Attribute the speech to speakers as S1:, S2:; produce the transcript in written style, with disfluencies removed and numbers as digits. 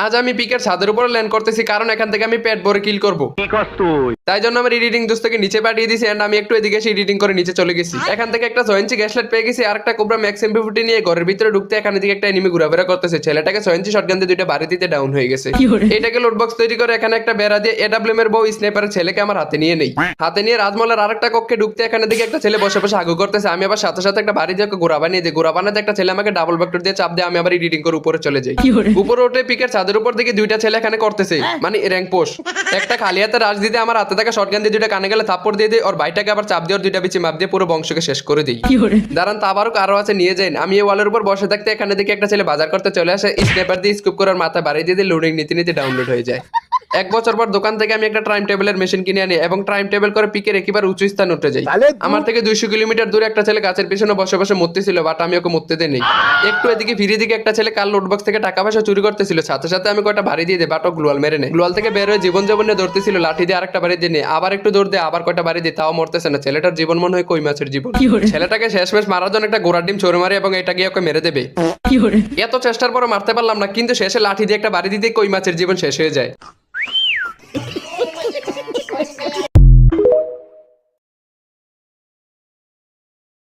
S1: আজ আমি পিকের ছাদের উপরে ল্যান্ড করতেছি কারণ এখান থেকে আমি পেট ভরে কিল করবো। তাই জন্য আমার এডিটিং দোস্তকে নিচে পাঠিয়ে দিয়েছি এন্ড আমি একটু এদিকে এসে এডিটিং করে নিচে চলে গেছি। এখান থেকে একটা 6 ইঞ্চি গ্যাসলাইট পেয়ে গেছি আর একটা কোবরা ম্যাক্স এমপি40 নিয়ে ঘরের ভিতরে ঢুকতে এখানে দিকে একটা এনিমি ঘোরাফেরা করতেছে। ছেলেটাকে 6 ইঞ্চি শটগান দিয়ে দুইটা বাড়ি দিতে ডাউন হয়ে গেছে। এটাকে লোড বক্স তৈরি করে এখানে একটা বেড়া দিয়ে এডব্লিউএম এর বউ স্নাইপারের ছেলেকে আমার হাতে নিয়ে নেই। হাতে নিয়ে রাজমহলের আরেকটা কক্ষে ঢুকতে এখানে দিকে একটা ছেলে বসে বসে আগু করতেছে। আমি আবার সাথে সাথে একটা বাড়ি দিয়ে ঘোরা বানিয়ে দিই। ঘোরা বানাতে একটা ছেলে আমাকে ডাবল ভেক্টর দিয়ে চাপ দিয়ে আমি আবার এডিটিং করে উপরে চলে যাই। উপরে উঠে পিকের ছাদের উপর দিকে দুইটা ছেলে এখানে করতেছে মানে র্যাঙ্ক পোস্ট। একটা খালি হাতে রাশ দিতে আমার হাতে থাকা শটগান দিয়ে দুইটা কানে গেলে থাপ্পড় দিয়ে দিই। ওর ভাইটাকে আবার চাপ দিয়ে ওর দুইটা বিচি মাপ দিয়ে পুরো বংশকে শেষ করে দিই। দাঁড়ান তা আবারও কারো আছে নিয়ে যাই। আমি এই ওয়ালের উপর বসে থাকতে এখানে দিকে একটা ছেলে বাজার করতে চলে আসে। স্ন্যাপার দিয়ে স্কুপ করে মাথা বাড়িয়ে দিয়ে লোডিং নীতি নীতি ডাউনলোড হয়ে যায়। 1 বছর পর দোকান থেকে আমি একটা টাইম টেবিলের মেশিন কিনে আনি এবং টাইম টেবিল করে পিকের একেবারে উঁচু স্থান উঠে যাই। আমার থেকে 200 কিলোমিটার দূরে একটা ছেলে গাছের পিছনে বসে বসে মরতেছিল বাট আমি ওকে মরতে দেই নাই। একটু এদিকে ফিরে দিকে একটা ছেলে কাল লোডবক্স থেকে টাকা পয়সা চুরি করতেছিল। সাথে সাথে আমি কয়টা বাড়ি দিয়ে দিই বাট ও গ্লোয়াল মেরে নেই। গ্লোয়াল থেকে বের হয়ে জীবন নিয়ে দৌড়তেছিল। লাঠি দিয়ে আরেকটা বাড়ি দিয়ে নিয়ে আবার একটু দৌড় দিয়ে আবার কয়টা বাড়ি দিয়ে তাও মরতেছে না। ছেলেটার জীবন মনে হয় কই মাছের জীবন। ছেলেটাকে শেষমেশ মারার জন্য একটা গোড়ার ডিম ছড়ে মারে এবং এটা গিয়ে ওকে মেরে দেবে। এত চেষ্টার পরও মারতে পারলাম না কিন্তু শেষে লাঠি দিয়ে একটা বাড়ি দিতে কই মাছের জীবন শেষ হয়ে যায়।